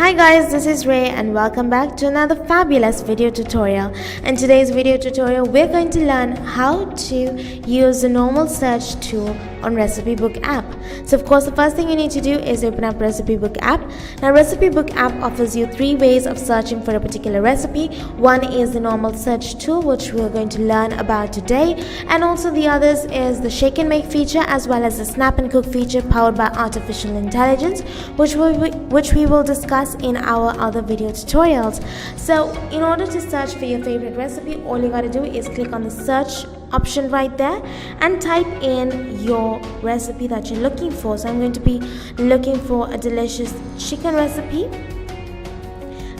Hi guys, this is Ray and welcome back to another fabulous video tutorial. In today's video tutorial, we're going to learn how to use the normal search tool on RecipeBook app. So of course, the first thing you need to do is open up RecipeBook app. Now RecipeBook app offers you three ways of searching for a particular recipe. One is the normal search tool, which we're going to learn about today, and also the others is the shake and make feature as well as the snap and cook feature powered by artificial intelligence, which we will discuss in our other video tutorials. So in order to search for your favorite recipe, all you gotta do is click on the search option right there and type in your recipe that you're looking for. So I'm going to be looking for a delicious chicken recipe,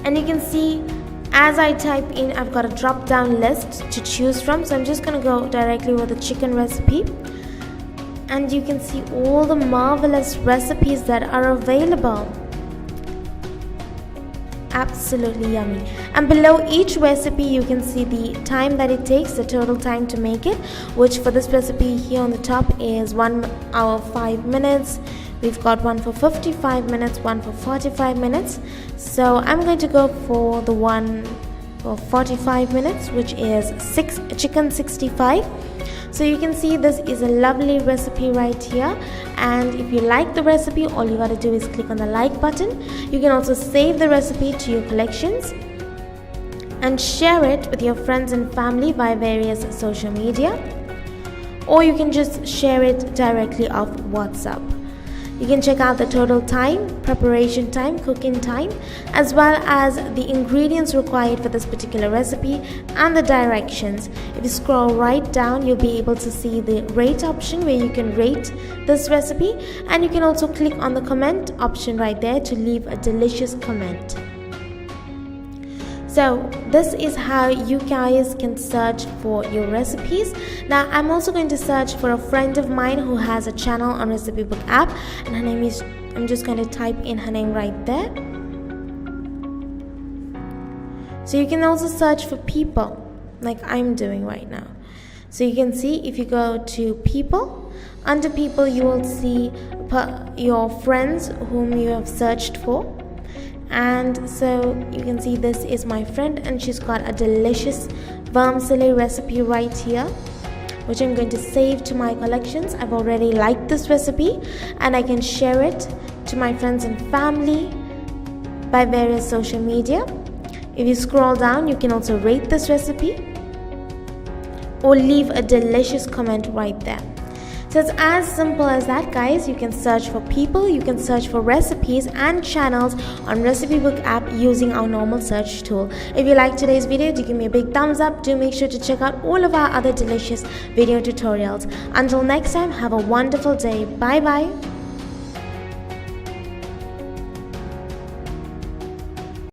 and you can see as I type in, I've got a drop down list to choose from. So I'm just gonna go directly with the chicken recipe, and you can see all the marvelous recipes that are available. Absolutely yummy. And below each recipe you can see the time that it takes, the total time to make it, which for this recipe here on the top is 1 hour 5 minutes. We've got one for 55 minutes, one for 45 minutes. So I'm going to go for the one for 45 minutes, which is chicken 65. So you can see this is a lovely recipe right here, and if you like the recipe, all you gotta do is click on the like button. You can also save the recipe to your collections and share it with your friends and family via various social media, or you can just share it directly off WhatsApp. You can check out the total time, preparation time, cooking time, as well as the ingredients required for this particular recipe and the directions. If you scroll right down, you'll be able to see the rate option where you can rate this recipe, and you can also click on the comment option right there to leave a delicious comment. So this is how you guys can search for your recipes. Now I'm also going to search for a friend of mine who has a channel on RecipeBook app, and her name is, I'm just going to type in her name right there. So you can also search for people like I'm doing right now. So you can see if you go to people, under people you will see your friends whom you have searched for. And so you can see this is my friend, and she's got a delicious vermicelli recipe right here, which I'm going to save to my collections. I've already liked this recipe and I can share it to my friends and family by various social media. If you scroll down, you can also rate this recipe or leave a delicious comment right there. So it's as simple as that, guys. You can search for people, you can search for recipes and channels on RecipeBook app using our normal search tool. If you like today's video, do give me a big thumbs up. Do make sure to check out all of our other delicious video tutorials. Until next time, have a wonderful day. Bye bye.